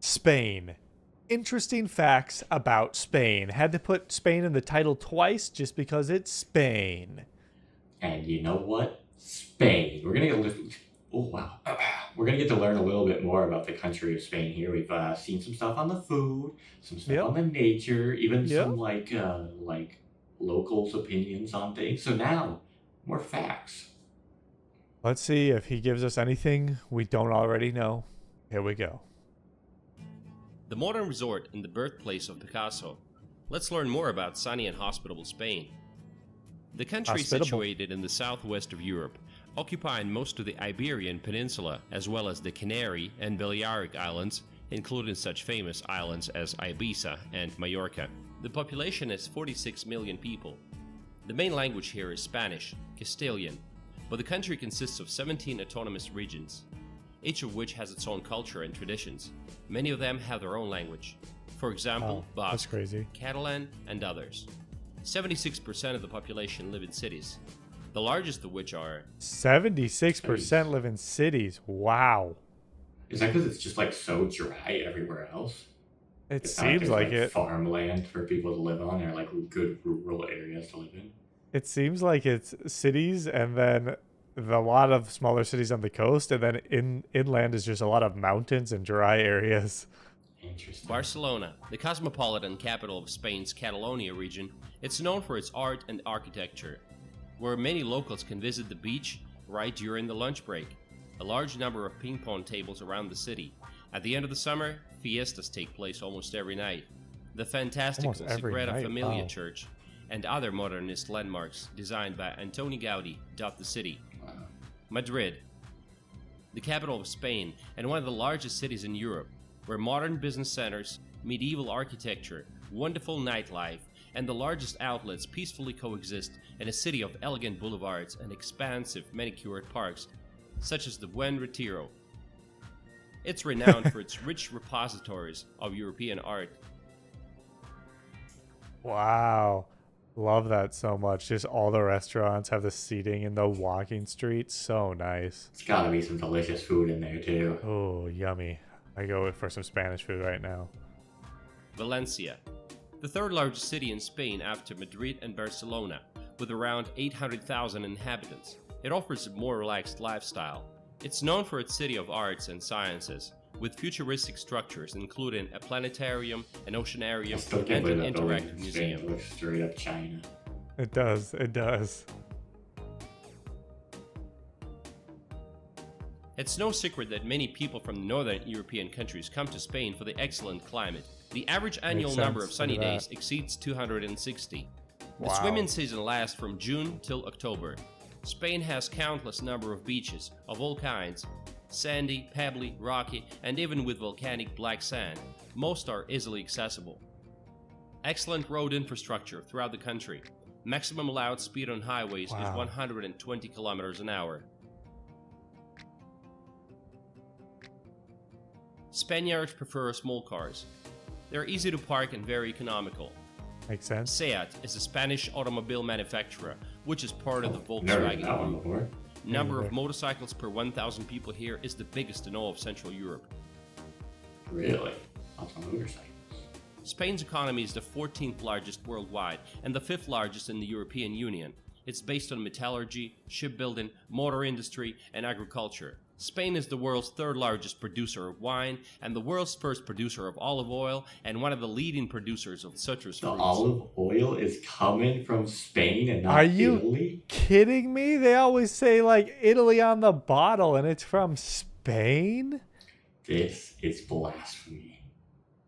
Spain. Interesting facts about Spain. Had to put Spain in the title twice just because it's Spain. And you know what? Spain. We're gonna get. Oh wow. We're gonna get to learn a little bit more about the country of Spain here. We've seen some stuff on the food, some stuff Yep. on the nature, even Yep. some like locals' opinions on things. So now, more facts. Let's see if he gives us anything we don't already know. Here we go. The modern resort and the birthplace of Picasso. Let's learn more about sunny and hospitable Spain. The country is Hospitable. situated in the southwest of Europe, occupying most of the Iberian Peninsula as well as the Canary and Balearic Islands, including such famous islands as Ibiza and Majorca. The population is 46 million people. The main language here is Spanish, Castilian, but the country consists of 17 autonomous regions, each of which has its own culture and traditions. Many of them have their own language. For example, Wow, that's Basque, crazy. Catalan, and others. 76% of the population live in cities, the largest of which are 76% live in cities. Wow. Is that because it's just like so dry everywhere else? It It's not like seems there's like it. farmland for people to live on, or like good rural areas to live in. It seems like it's cities and then a lot of smaller cities on the coast, and then inland is just a lot of mountains and dry areas. Interesting. Barcelona, the cosmopolitan capital of Spain's Catalonia region. It's known for its art and architecture, where many locals can visit the beach right during the lunch break. A large number of ping pong tables around the city. At the end of the summer, fiestas take place almost every night. The fantastical Almost every Sagrada night, Familia wow. Church and other modernist landmarks designed by Antoni Gaudí dot the city. Wow. Madrid, the capital of Spain and one of the largest cities in Europe, where modern business centers, medieval architecture, wonderful nightlife, and the largest outlets peacefully coexist in a city of elegant boulevards and expansive manicured parks, such as the Buen Retiro. It's renowned for its rich repositories of European art. Wow. Love that so much. Just all the restaurants have the seating in the walking streets. So nice. It's gotta be some delicious food in there too. Oh, yummy. I go for some Spanish food right now. Valencia, the third largest city in Spain after Madrid and Barcelona, with around 800,000 inhabitants. It offers a more relaxed lifestyle. It's known for its city of arts and sciences, with futuristic structures including a planetarium, an I oceanarium, still can't and believe an that building interactive in Spain museum. looks straight up China. It does. It does. It's no secret that many people from northern European countries come to Spain for the excellent climate. The average annual number of sense. sunny Look at days that. exceeds 260. The Wow. swimming season lasts from June till October. Spain has countless number of beaches of all kinds, sandy, pebbly, rocky, and even with volcanic black sand. Most are easily accessible. Excellent road infrastructure throughout the country. Maximum allowed speed on highways is Wow. 120 kilometers an hour. Spaniards prefer small cars. They're easy to park and very economical. Makes sense. SEAT is a Spanish automobile manufacturer, which is part of the Never heard Volkswagen that one Group. before. Number of neither. motorcycles per 1,000 people here is the biggest in all of Central Europe. Really? Lots of motorcycles. Spain's economy is the 14th largest worldwide and the 5th largest in the European Union. It's based on metallurgy, shipbuilding, motor industry, and agriculture. Spain is the world's third largest producer of wine and the world's first producer of olive oil and one of the leading producers of citrus The fruits. olive oil is coming from Spain and not Are you Italy? kidding me? They always say like Italy on the bottle and it's from Spain? This is blasphemy.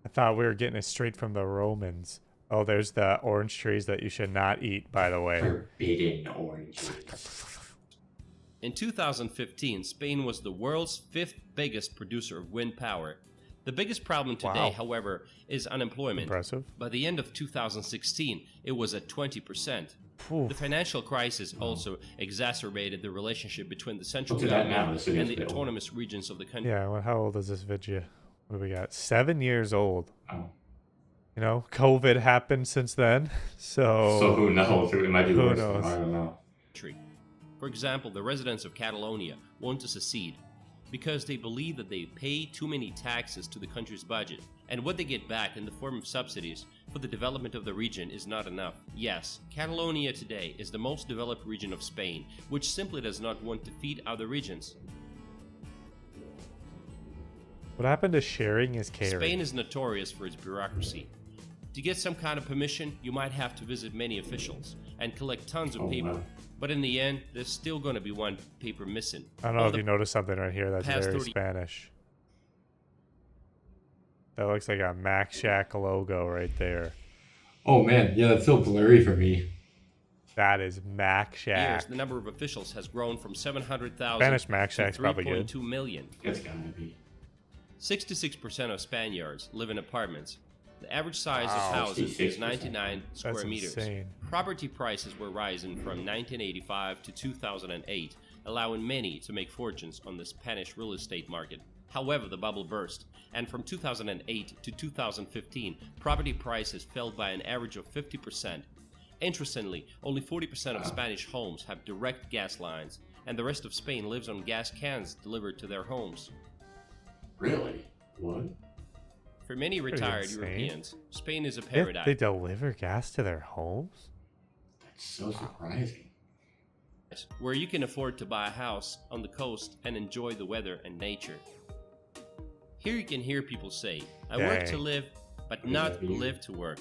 I thought we were getting it straight from the Romans. Oh, there's the orange trees that you should not eat, by the way. Forbidden oranges. In 2015, Spain was the world's 5th biggest producer of wind power. The biggest problem today, Wow. however, is unemployment. Impressive. By the end of 2016, it was at 20%. Phew. The financial crisis also exacerbated the relationship between the central Look at that now, government the city's and the built. autonomous regions of the country. Yeah, well, how old is this video? What do we got? 7 years old. Oh. You know, COVID happened since then. So who knows? It might be Who worse. knows? I don't know. For example, the residents of Catalonia want to secede. because they believe that they pay too many taxes to the country's budget, and what they get back in the form of subsidies for the development of the region is not enough. Yes, Catalonia today is the most developed region of Spain, which simply does not want to feed other regions. What happened to sharing is caring? Spain is notorious for its bureaucracy. To get some kind of permission, you might have to visit many officials and collect tons of paper. Wow. But in the end, there's still going to be one paper missing. I don't know if you noticed something right here that's past very 30 Spanish. That looks like a Mac Shack logo right there. Oh man, yeah, that's so blurry for me. That is Mac Shack. years, the number of officials has grown from 700,000 Spanish Mac to Shack's probably good. 3.2 million. It's gotta be. 66% of Spaniards live in apartments. The average size of Wow. houses is 66%. 99 square That's meters. insane. Property prices were rising from 1985 to 2008, allowing many to make fortunes on the Spanish real estate market. However, the bubble burst, and from 2008 to 2015, property prices fell by an average of 50%. Interestingly, only 40% of Spanish homes have direct gas lines, and the rest of Spain lives on gas cans delivered to their homes. Really? What? For many Pretty retired insane. Europeans, Spain is a They paradise deliver gas to their homes? That's so surprising. where you can afford to buy a house on the coast and enjoy the weather and nature. Here you can hear people say, I work to Dang. live, but not live to work.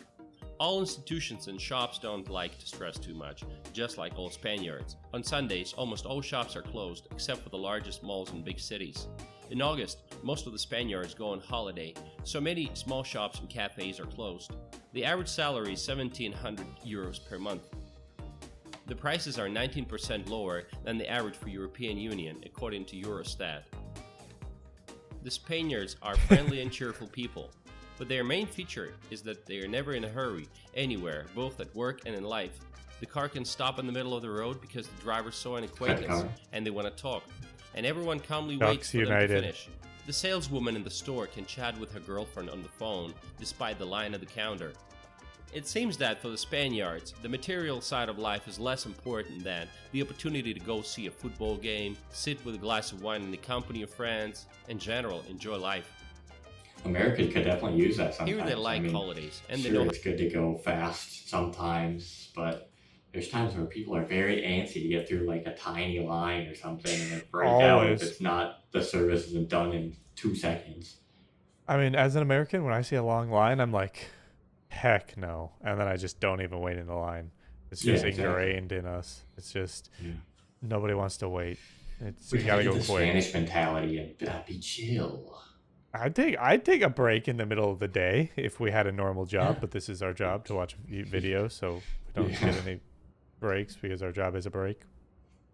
All institutions and shops don't like to stress too much, just like all Spaniards. On Sundays, almost all shops are closed, except for the largest malls in big cities. In August, most of the Spaniards go on holiday, so many small shops and cafes are closed. The average salary is 1,700 euros per month. The prices are 19% lower than the average for European Union, according to Eurostat. The Spaniards are friendly and cheerful people, but their main feature is that they are never in a hurry, anywhere, both at work and in life. The car can stop in the middle of the road because the driver saw an acquaintance and they want to talk, and everyone calmly waits Ducks for them to United. finish. The saleswoman in the store can chat with her girlfriend on the phone despite the line at the counter. It seems that for the Spaniards, the material side of life is less important than the opportunity to go see a football game, sit with a glass of wine in the company of friends, in general, enjoy life. America could definitely use that sometimes. Here they like I mean, holidays, and they sure, know it's good to go fast sometimes, but there's times where people are very antsy to get through like a tiny line or something and they break out if Always. it's not, the service isn't done in 2 seconds. I mean, as an American, when I see a long line, I'm like, heck no. And then I just don't even wait in the line. It's just Yeah, exactly. ingrained in us. It's just, Yeah. nobody wants to wait. It's, We you gotta gotta go get the quick. Spanish mentality and be chill. I'd take a break in the middle of the day if we had a normal job, but this is our job to watch videos, so we don't Yeah. get any breaks because our job is a break.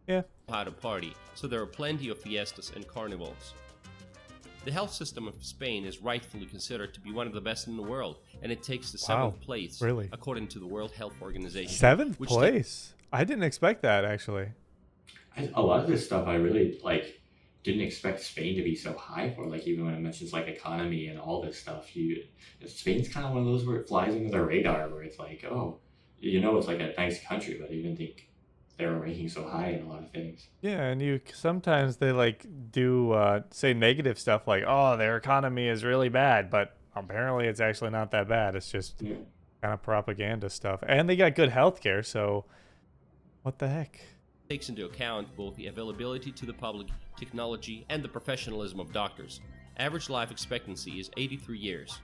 Yeah. how to party, so there are plenty of fiestas and carnivals. The health system of Spain is rightfully considered to be one of the best in the world, and it takes the 7th place, really? according to the World Health Organization. 7th which place? I didn't expect that, actually. A lot of this stuff I really didn't expect Spain to be so high for. Like even when it mentions like economy and all this stuff, Spain's kind of one of those where it flies under the radar, where it's like, oh, it's like a nice country, but I didn't think they were ranking so high in a lot of things. Yeah, and sometimes they do say negative stuff like, oh, their economy is really bad, but apparently it's actually not that bad. It's just Yeah. kind of propaganda stuff. And they got good healthcare, so what the heck? takes into account both the availability to the public, technology, and the professionalism of doctors. Average life expectancy is 83 years.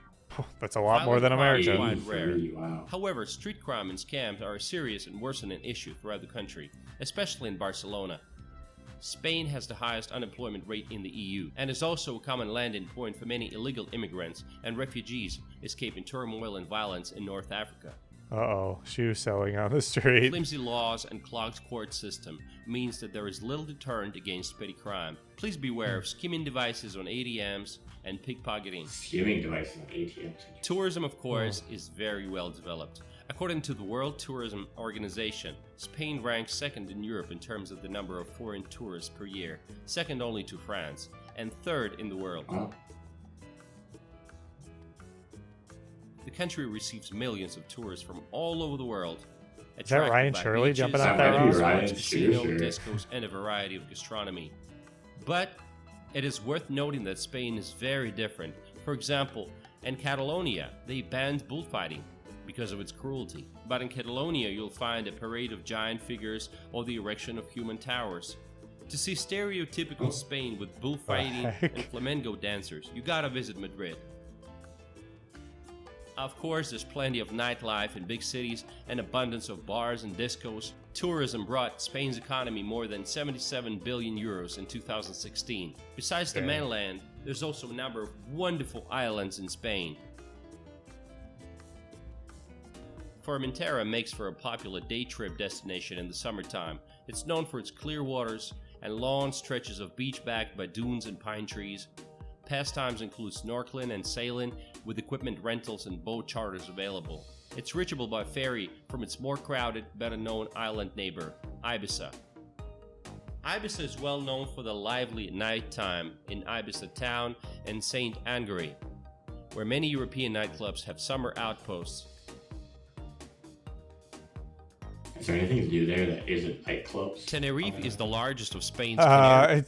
That's a lot more than Violent crime America. is quite rare. 83, wow. However, street crime and scams are a serious and worsening issue throughout the country, especially in Barcelona. Spain has the highest unemployment rate in the EU and is also a common landing point for many illegal immigrants and refugees escaping turmoil and violence in North Africa. Uh-oh, shoe selling on the street. Flimsy laws and clogged court system means that there is little deterrent against petty crime. Please beware of skimming devices on ATMs and pickpocketing. Skimming devices on ATMs. Tourism, of course, is very well developed. According to the World Tourism Organization, Spain ranks second in Europe in terms of the number of foreign tourists per year, second only to France, and third in the world. Wow. The country receives millions of tourists from all over the world. Is that Ryan attracted by Shirley beaches, jumping out that bars, Ryan? casino, Sure. discos, and a variety of gastronomy. But It is worth noting that Spain is very different. For example, in Catalonia, they banned bullfighting because of its cruelty. But in Catalonia, you'll find a parade of giant figures or the erection of human towers. To see stereotypical Spain with bullfighting and flamenco dancers, you gotta visit Madrid. Of course, there's plenty of nightlife in big cities and abundance of bars and discos. Tourism brought Spain's economy more than 77 billion euros in 2016. Besides the mainland, there's also a number of wonderful islands in Spain. Formentera makes for a popular day trip destination in the summertime. It's known for its clear waters and long stretches of beach backed by dunes and pine trees. Pastimes include snorkeling and sailing, with equipment rentals and boat charters available. It's reachable by ferry from its more crowded, better-known island neighbor, Ibiza. Ibiza is well known for the lively nighttime in Ibiza town and St. Angere, where many European nightclubs have summer outposts. Is there anything to do there that isn't nightclubs? Tenerife is the largest of Spain's Canary.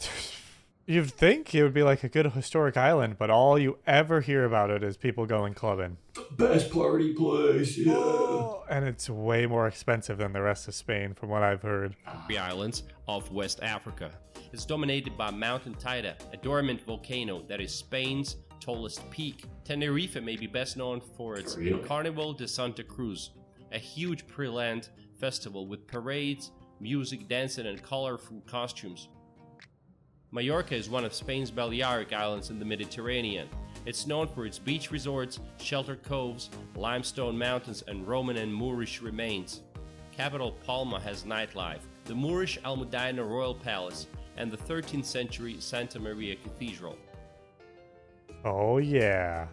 You'd think it would be like a good historic island, but all you ever hear about it is people going clubbing. The best party place, yeah. Oh, and it's way more expensive than the rest of Spain, from what I've heard. The islands of West Africa. It's dominated by Mountain Taita, a dormant volcano that is Spain's tallest peak. Tenerife may be best known for its Carnival de Santa Cruz, a huge pre-land festival with parades, music, dancing, and colorful costumes. Majorca is one of Spain's Balearic Islands in the Mediterranean. It's known for its beach resorts, sheltered coves, limestone mountains, and Roman and Moorish remains. Capital Palma has nightlife, the Moorish Almudena Royal Palace, and the 13th century Santa Maria Cathedral. Oh yeah.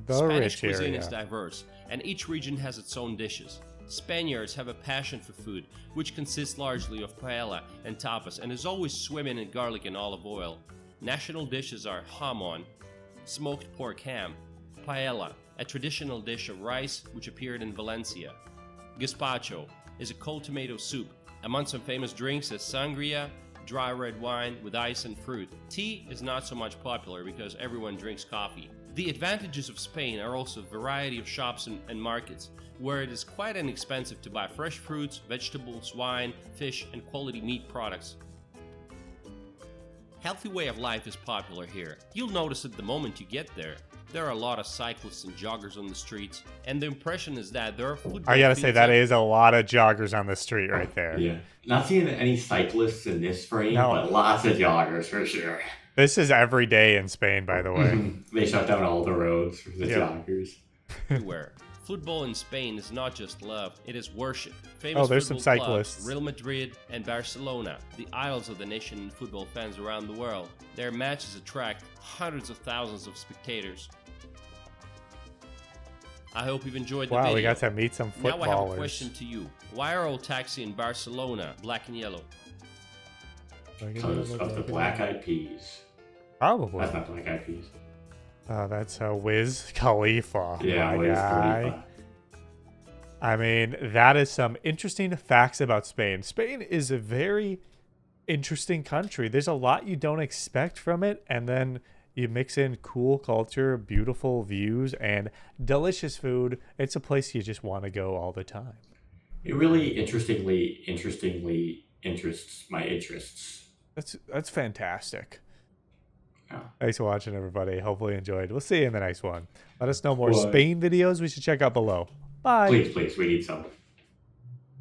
The Spanish rich cuisine area. is diverse, and each region has its own dishes. Spaniards have a passion for food, which consists largely of paella and tapas and is always swimming in garlic and olive oil. National dishes are jamon, smoked pork ham, paella, a traditional dish of rice which appeared in Valencia. Gazpacho is a cold tomato soup. Among some famous drinks is sangria, dry red wine with ice and fruit. Tea is not so much popular because everyone drinks coffee. The advantages of Spain are also a variety of shops and markets, where it is quite inexpensive to buy fresh fruits, vegetables, wine, fish, and quality meat products. Healthy way of life is popular here. You'll notice it the moment you get there. There are a lot of cyclists and joggers on the streets, and the impression is that there are football I gotta say, fields that is a lot of joggers on the street right there. Yeah. Not seeing any cyclists in this frame, No. but lots of joggers for sure. This is every day in Spain, by the way. They shut down all the roads for the Yep. joggers. everywhere. Football in Spain is not just love, it is worship. Famous There's some football clubs, cyclists. Real Madrid and Barcelona, the idols of the nation and football fans around the world. Their matches attract hundreds of thousands of spectators. I hope you've enjoyed the Wow, video. we got to meet some Now I have a footballers. question to you. Why are all taxis in Barcelona black and yellow? Because of the Black Eyed Peas. Probably. That's not Black Eyed Peas. That's Wiz Khalifa. Yeah, my Wiz guy. Khalifa. I mean, that is some interesting facts about Spain. Spain is a very interesting country. There's a lot you don't expect from it, and then you mix in cool culture, beautiful views, and delicious food. It's a place you just want to go all the time. It really interestingly interests my interests. That's fantastic. Yeah. Thanks for watching, everybody. Hopefully you enjoyed. We'll see you in the next one. Let us know more Bye. Spain videos we should check out below. Bye. Please, we need some.